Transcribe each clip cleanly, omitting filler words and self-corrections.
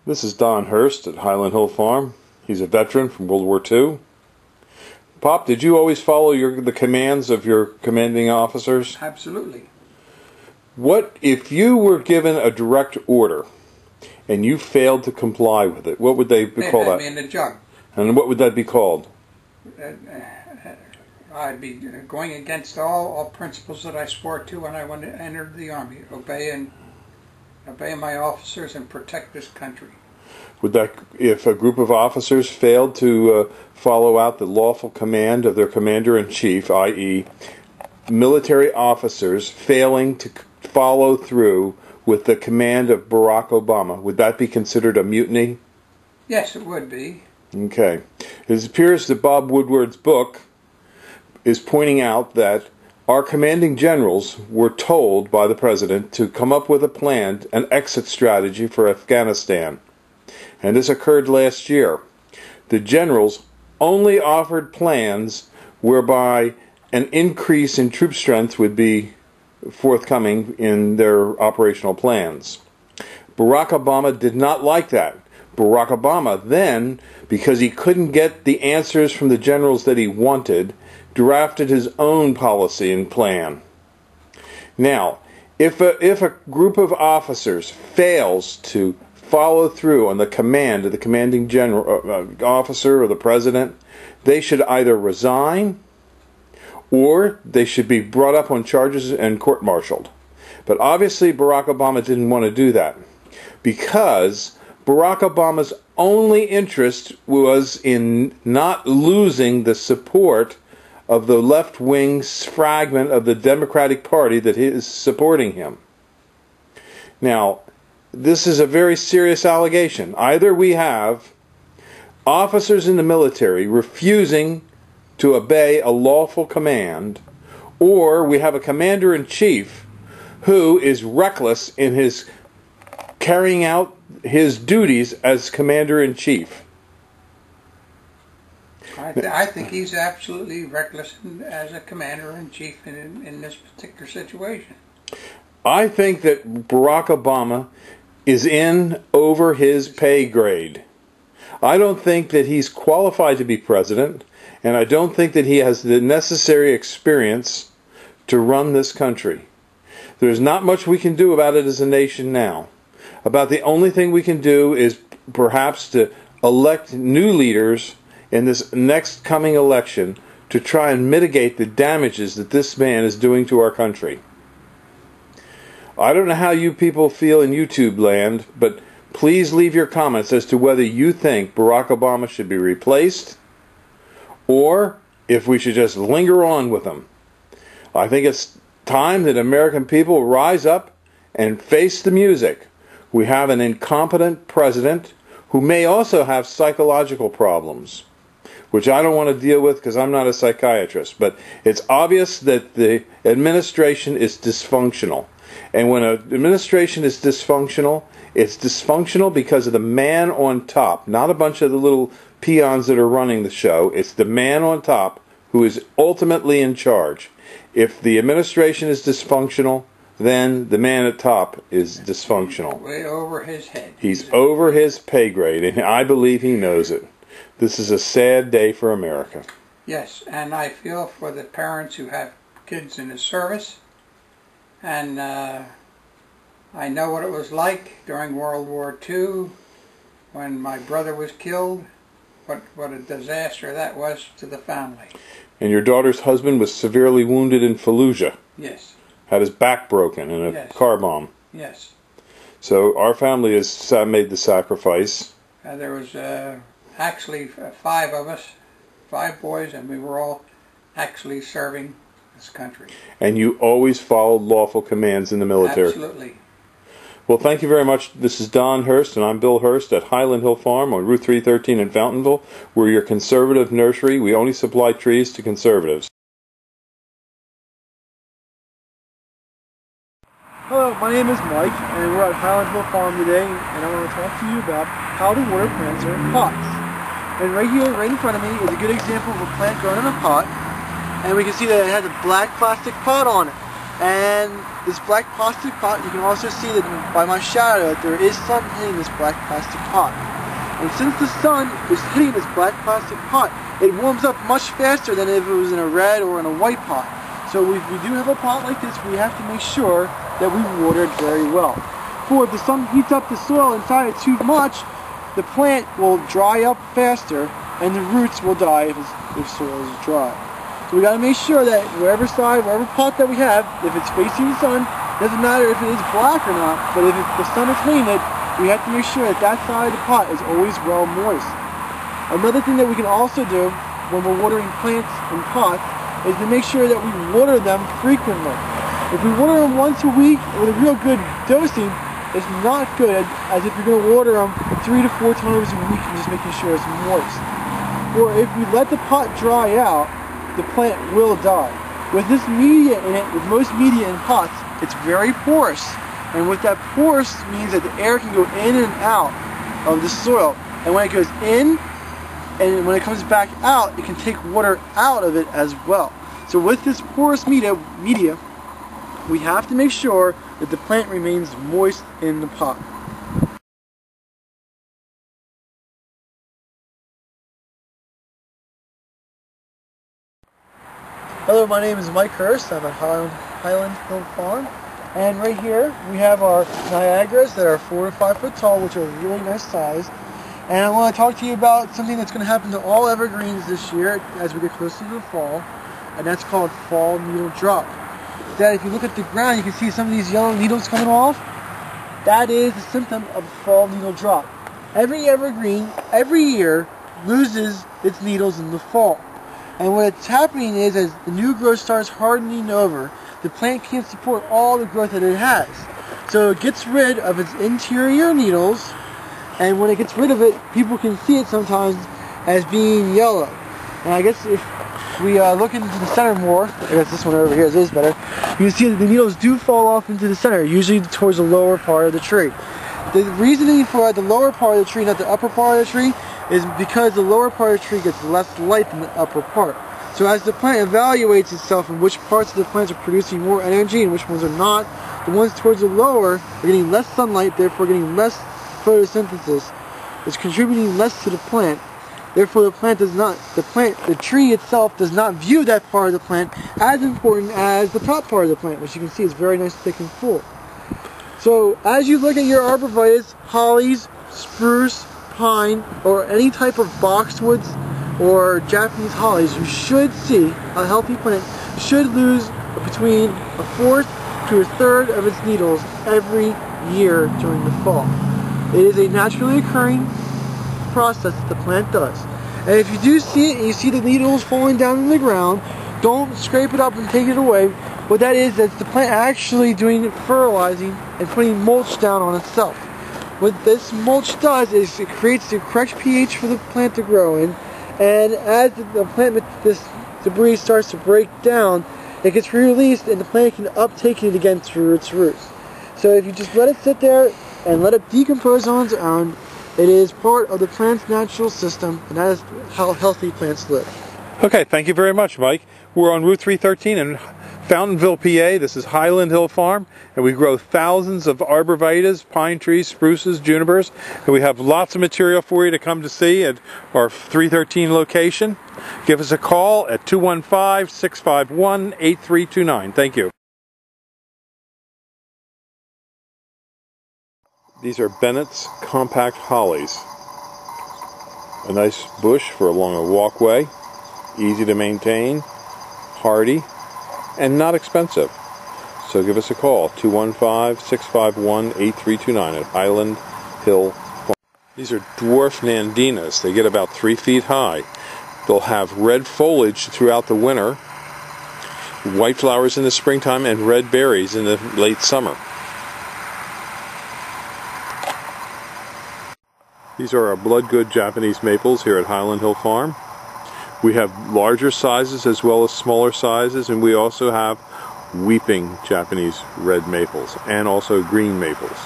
This is Don Hurst at Highland Hill Farm. He's a veteran from World War II. Pop, did you always follow the commands of your commanding officers? Absolutely. What if you were given a direct order and you failed to comply with it? What would they call that? They'd have me in the jug. And what would that be called? I'd be going against all principles that I swore to when I entered the Army. Obey my officers and protect this country. Would that, if a group of officers failed to follow out the lawful command of their commander-in-chief, i.e., military officers failing to follow through with the command of Barack Obama, would that be considered a mutiny? Yes, it would be. Okay. It appears that Bob Woodward's book is pointing out that our commanding generals were told by the president to come up with a plan, an exit strategy for Afghanistan. And this occurred last year. The generals only offered plans whereby an increase in troop strength would be forthcoming in their operational plans. Barack Obama did not like that. Barack Obama then, because he couldn't get the answers from the generals that he wanted, drafted his own policy and plan. Now, if a group of officers fails to follow through on the command of the commanding general officer or the president, they should either resign or they should be brought up on charges and court-martialed. But obviously Barack Obama didn't want to do that because Barack Obama's only interest was in not losing the support of the left-wing fragment of the Democratic Party that is supporting him. Now, this is a very serious allegation. Either we have officers in the military refusing to obey a lawful command, or we have a commander-in-chief who is reckless in his carrying out his duties as commander-in-chief. I think he's absolutely reckless as a commander-in-chief in this particular situation. I think that Barack Obama is in over his pay grade. I don't think that he's qualified to be president, and I don't think that he has the necessary experience to run this country. There's not much we can do about it as a nation now. About the only thing we can do is perhaps to elect new leaders in this next coming election to try and mitigate the damages that this man is doing to our country. I don't know how you people feel in YouTube land, but please leave your comments as to whether you think Barack Obama should be replaced or if we should just linger on with him. I think it's time that American people rise up and face the music. We have an incompetent president who may also have psychological problems, which I don't want to deal with because I'm not a psychiatrist. But it's obvious that the administration is dysfunctional. And when an administration is dysfunctional, it's dysfunctional because of the man on top, not a bunch of the little peons that are running the show. It's the man on top who is ultimately in charge. If the administration is dysfunctional, then the man at top is dysfunctional. Way over his head. He's over his pay grade, and I believe he knows it. This is a sad day for America. Yes, and I feel for the parents who have kids in the service. And I know what it was like during World War II when my brother was killed. What a disaster that was to the family. And your daughter's husband was severely wounded in Fallujah. Yes. Had his back broken in a car bomb. Yes. So our family has made the sacrifice. There was actually 5 of us, 5 boys, and we were all actually serving this country. And you always followed lawful commands in the military? Absolutely. Well, thank you very much. This is Don Hurst, and I'm Bill Hurst at Highland Hill Farm on Route 313 in Fountainville. We're your conservative nursery. We only supply trees to conservatives. Hello, my name is Mike, and we're at Highland Hill Farm today, and I want to talk to you about how to water plants are in pots. And right here, right in front of me, is a good example of a plant grown in a pot, and we can see that it has a black plastic pot on it. And this black plastic pot, you can also see that by my shadow that there is sun hitting this black plastic pot. And since the sun is hitting this black plastic pot, it warms up much faster than if it was in a red or in a white pot. So if we do have a pot like this, we have to make sure that we water it very well. For if the sun heats up the soil inside it too much, the plant will dry up faster and the roots will die if soil is dry. So we got to make sure that wherever pot that we have, if it's facing the sun, doesn't matter if it is black or not, but if the sun is hitting it, we have to make sure that that side of the pot is always well moist. Another thing that we can also do when we're watering plants in pots is to make sure that we water them frequently. If we water them once a week with a real good dosing, it's not good as if you're going to water them 3 to 4 times a week and just making sure it's moist. Or if we let the pot dry out, the plant will die. With this media in it, with most media in pots, it's very porous. And with that porous means that the air can go in and out of the soil. And when it goes in, and when it comes back out, it can take water out of it as well. So with this porous media, we have to make sure that the plant remains moist in the pot. Hello, my name is Mike Hurst. I'm at Highland Hill Farm. And right here we have our Niagaras that are 4 to 5 foot tall, which are really nice size. And I want to talk to you about something that's going to happen to all evergreens this year as we get closer to the fall, and that's called fall needle drop. That if you look at the ground, you can see some of these yellow needles coming off. That is a symptom of fall needle drop. Every evergreen, every year, loses its needles in the fall. And what's happening is, as the new growth starts hardening over, the plant can't support all the growth that it has. So it gets rid of its interior needles, and when it gets rid of it, people can see it sometimes as being yellow. And I guess if we look into the center more, I guess this one over here is better, you can see that the needles do fall off into the center, usually towards the lower part of the tree. The reasoning for the lower part of the tree, not the upper part of the tree, is because the lower part of the tree gets less light than the upper part. So as the plant evaluates itself and which parts of the plants are producing more energy and which ones are not, the ones towards the lower are getting less sunlight, therefore getting less photosynthesis. It's contributing less to the plant. Therefore the tree itself does not view that part of the plant as important as the top part of the plant, which you can see is very nice, thick and full. So as you look at your arborvitaes, hollies, spruce, pine, or any type of boxwoods or Japanese hollies, you should see a healthy plant should lose between 1/4 to 1/3 of its needles every year during the fall. It is a naturally occurring process that the plant does. And if you do see it and you see the needles falling down in the ground, don't scrape it up and take it away. What that is, that's the plant actually doing fertilizing and putting mulch down on itself. What this mulch does is it creates the correct pH for the plant to grow in, and as this debris starts to break down, it gets released and the plant can uptake it again through its roots. So if you just let it sit there and let it decompose on its own, it is part of the plant's natural system, and that is how healthy plants live. Okay, thank you very much, Mike. We're on Route 313 in Fountainville, PA. This is Highland Hill Farm, and we grow thousands of arborvitaes, pine trees, spruces, junipers, and we have lots of material for you to come to see at our 313 location. Give us a call at 215-651-8329. Thank you. These are Bennett's compact hollies. A nice bush for along a walkway, easy to maintain, hardy, and not expensive. So give us a call, 215-651-8329 at Highland Hill Farm. These are dwarf nandinas. They get about 3 feet high. They'll have red foliage throughout the winter, white flowers in the springtime, and red berries in the late summer. These are our blood-good Japanese maples here at Highland Hill Farm. We have larger sizes as well as smaller sizes, and we also have weeping Japanese red maples and also green maples.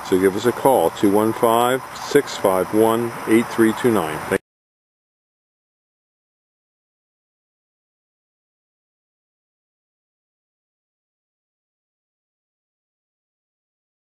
So give us a call, 215-651-8329.